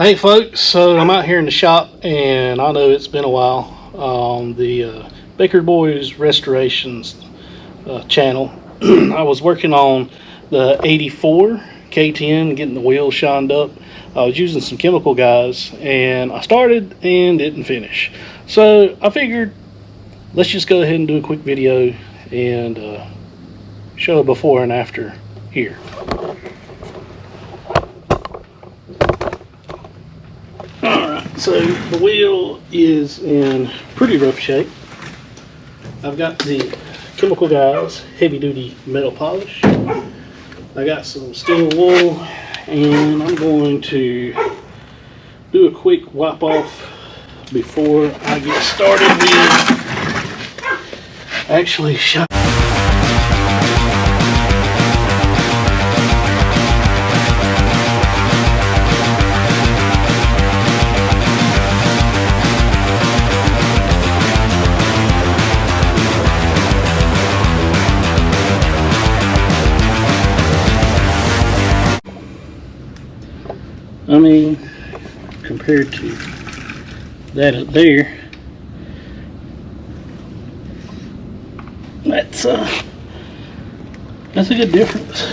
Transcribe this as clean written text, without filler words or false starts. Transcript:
Hey folks, so I'm out here in the shop and I know it's been a while. The Baker Boys Restorations channel. I was working on the 84 K10, getting the wheels shined up. I was using some chemical guys and I started and didn't finish. So I figured let's just go ahead and do a quick video and show a before and after here. So the wheel is in pretty rough shape. I've got the chemical guys heavy duty metal polish. I got some steel wool and I'm going to do a quick wipe off before I get started with actually shut. I mean, compared to that up there, that's a good difference.